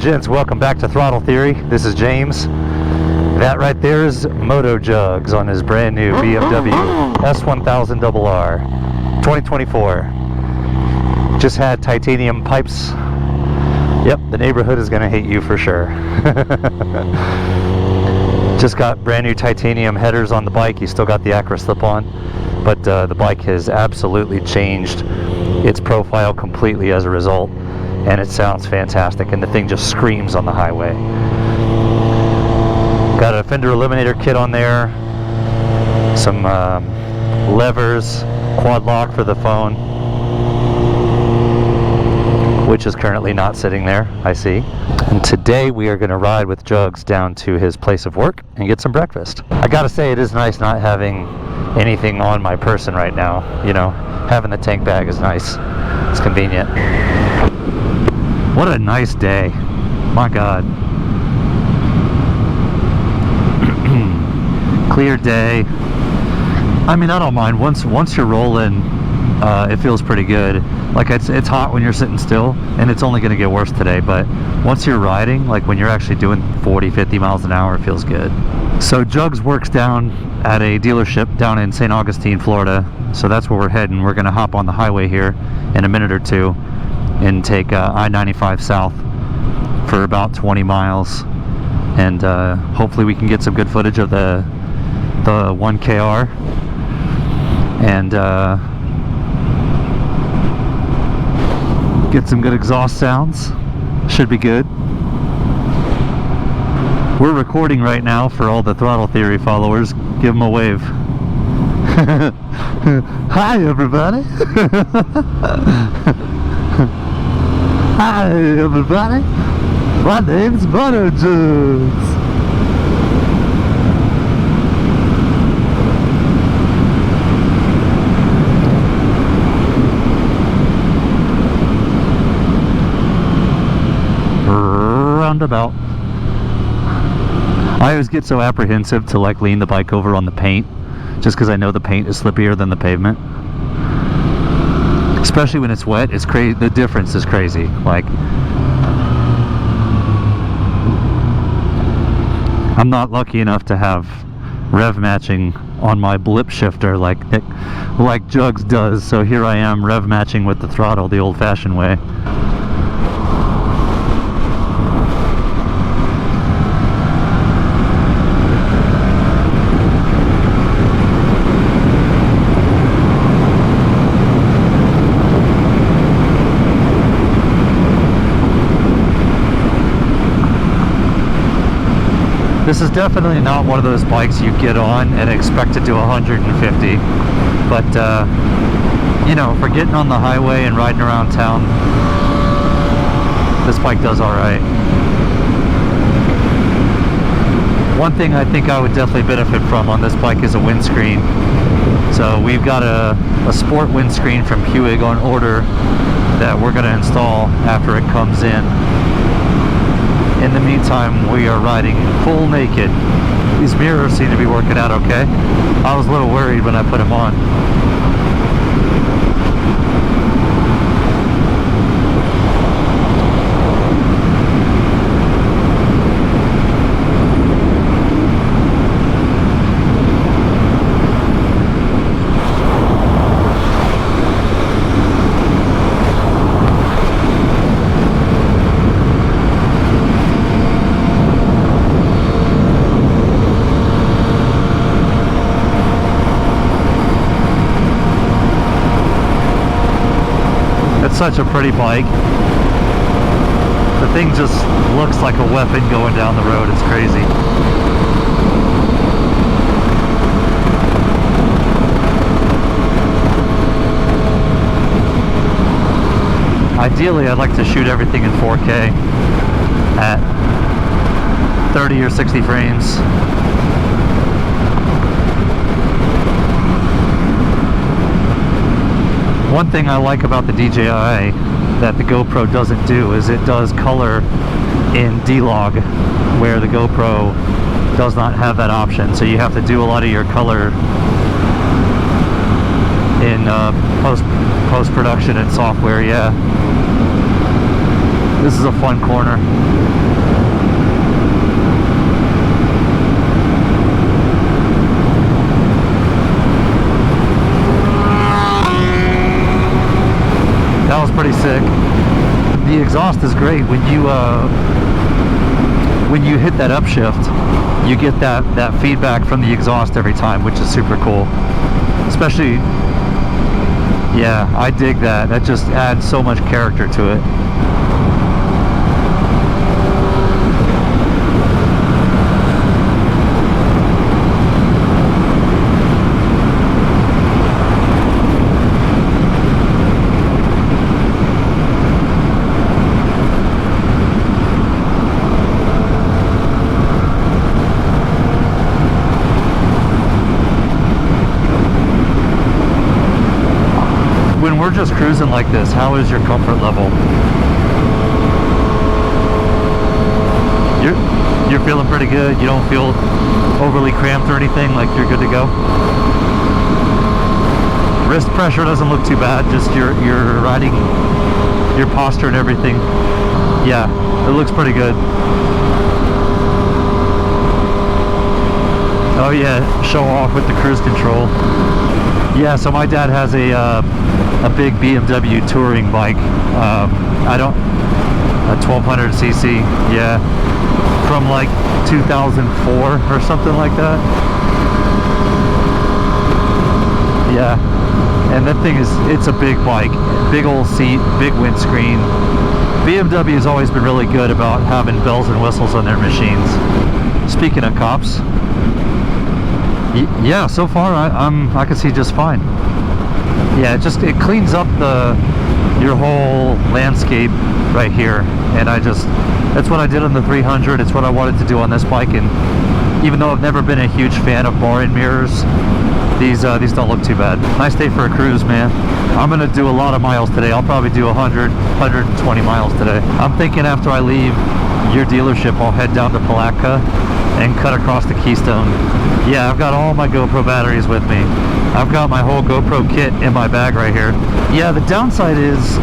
gents, welcome back to Throttle Theory. This is James. That right there is Moto Jugs on his brand new BMW S1000RR 2024. Just had titanium pipes. Yep, the neighborhood is gonna hate you for sure. Just got brand new titanium headers on the bike. You still got the Acra slip-on, but the bike has absolutely changed its profile completely as a result, and it sounds fantastic, and the thing just screams on the highway. Got a fender eliminator kit on there, some levers, quad lock for the phone, which is currently not sitting there, I see. And today we are going to ride with Jugs down to his place of work and get some breakfast. I gotta say, it is nice not having anything on my person right now. You know, having the tank bag is nice. It's convenient. What a nice day. My God. Clear day. I mean, I don't mind. Once you're rolling, it feels pretty good. Like, it's hot when you're sitting still, and it's only going to get worse today, but once you're riding, like when you're actually doing 40-50 miles an hour, it feels good. So Jugs works down at a dealership down in St. Augustine, Florida, so that's where we're heading. We're going to hop on the highway here in a minute or two and take I-95 south for about 20 miles, and hopefully we can get some good footage of the 1KR and get some good exhaust sounds. Should be good. We're recording right now for all the Throttle Theory followers. Give them a wave. Hi everybody. Hi everybody. My name's Moto Jugs. Roundabout. I always get so apprehensive to like lean the bike over on the paint, just because I know the paint is slippier than the pavement. Especially when it's wet, it's crazy. The difference is crazy. Like, I'm not lucky enough to have rev matching on my blip shifter like Jugs does, so here I am rev matching with the throttle the old-fashioned way. This is definitely not one of those bikes you get on and expect to do 150, but you know, for getting on the highway and riding around town, this bike does alright. One thing I think I would definitely benefit from on this bike is a windscreen. So we've got a sport windscreen from Puig on order that we're going to install after it comes in. In the meantime, we are riding full naked. These mirrors seem to be working out okay. I was a little worried when I put them on. Such a pretty bike. The thing just looks like a weapon going down the road. It's crazy. Ideally, I'd like to shoot everything in 4K at 30 or 60 frames. One thing I like about the DJI that the GoPro doesn't do is it does color in D-Log, where the GoPro does not have that option. So you have to do a lot of your color in post-production and software. Yeah, this is a fun corner. exhaust is great. When you hit that upshift, you get that feedback from the exhaust every time, which is super cool. Especially, yeah, I dig that. That just adds so much character to it. When we're just cruising like this, how is your comfort level? You're feeling pretty good? You don't feel overly cramped or anything? Like you're good to go? Wrist pressure doesn't look too bad, just your riding, your posture and everything. Yeah, it looks pretty good. Oh yeah, show off with the cruise control. Yeah, so my dad has a big BMW touring bike. A 1200cc, yeah, from like 2004 or something like that. Yeah, and that thing it's a big bike, big old seat, big windscreen. BMW has always been really good about having bells and whistles on their machines. Speaking of cops, yeah, so far I can see just fine. Yeah, it cleans up your whole landscape right here, and that's what I did on the 300. It's what I wanted to do on this bike, and even though I've never been a huge fan of bar and mirrors, these don't look too bad. Nice day for a cruise, man. I'm gonna do a lot of miles today. I'll probably do 120 miles today. I'm thinking after I leave your dealership, I'll head down to Palatka and cut across the Keystone. Yeah, I've got all my GoPro batteries with me. I've got my whole GoPro kit in my bag right here. Yeah, the downside is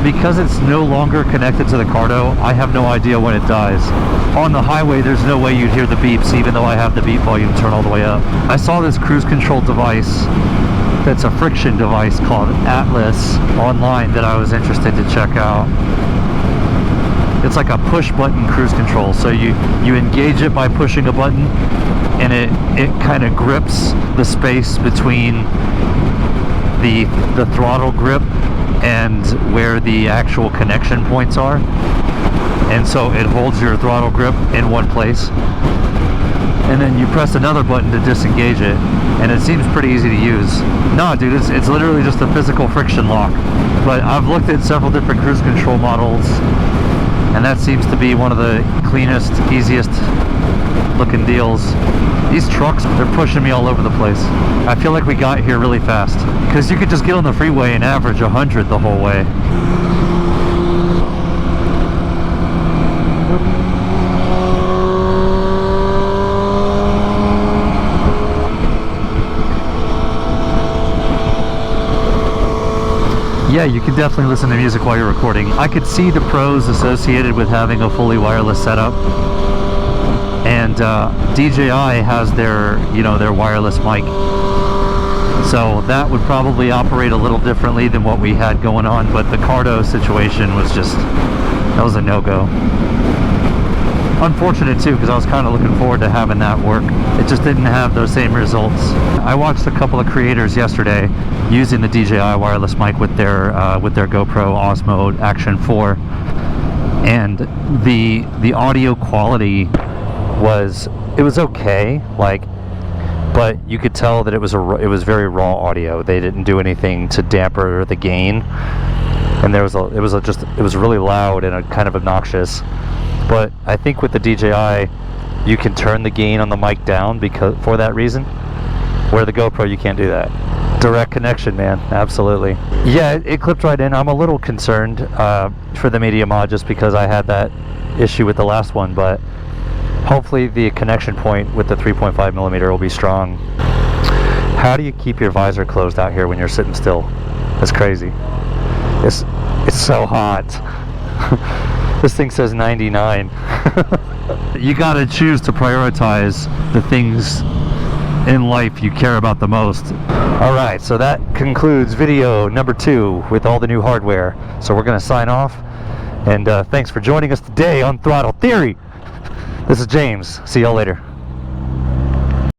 because it's no longer connected to the Cardo, I have no idea when it dies. On the highway, there's no way you'd hear the beeps, even though I have the beep volume turned all the way up. I saw this cruise control device that's a friction device called Atlas online that I was interested to check out. It's like a push button cruise control, so you engage it by pushing a button, and it kind of grips the space between the throttle grip and where the actual connection points are, and so it holds your throttle grip in one place, and then you press another button to disengage it, and it seems pretty easy to use. No, dude, it's literally just a physical friction lock. But I've looked at several different cruise control models, and that seems to be one of the cleanest, easiest looking deals. These trucks, they're pushing me all over the place. I feel like we got here really fast, because you could just get on the freeway and average 100 the whole way. Yeah, you can definitely listen to music while you're recording. I could see the pros associated with having a fully wireless setup. And DJI has their wireless mic. So that would probably operate a little differently than what we had going on, but the Cardo situation was that was a no-go. Unfortunate too, because I was kind of looking forward to having that work. It just didn't have those same results. I watched a couple of creators yesterday using the DJI wireless mic with their GoPro Osmo Action 4, and the audio quality was okay, but you could tell that it was very raw audio. They didn't do anything to damper the gain, and it was really loud and kind of obnoxious. But I think with the DJI, you can turn the gain on the mic down for that reason, where the GoPro you can't do that. Direct connection, man, absolutely. Yeah, it clipped right in. I'm a little concerned for the media mod just because I had that issue with the last one, but hopefully the connection point with the 3.5mm will be strong. How do you keep your visor closed out here when you're sitting still? That's crazy. It's so hot. This thing says 99. You gotta choose to prioritize the things in life you care about the most. Alright, so that concludes video number 2 with all the new hardware. So we're gonna sign off, And thanks for joining us today on Throttle Theory. This is James. See y'all later.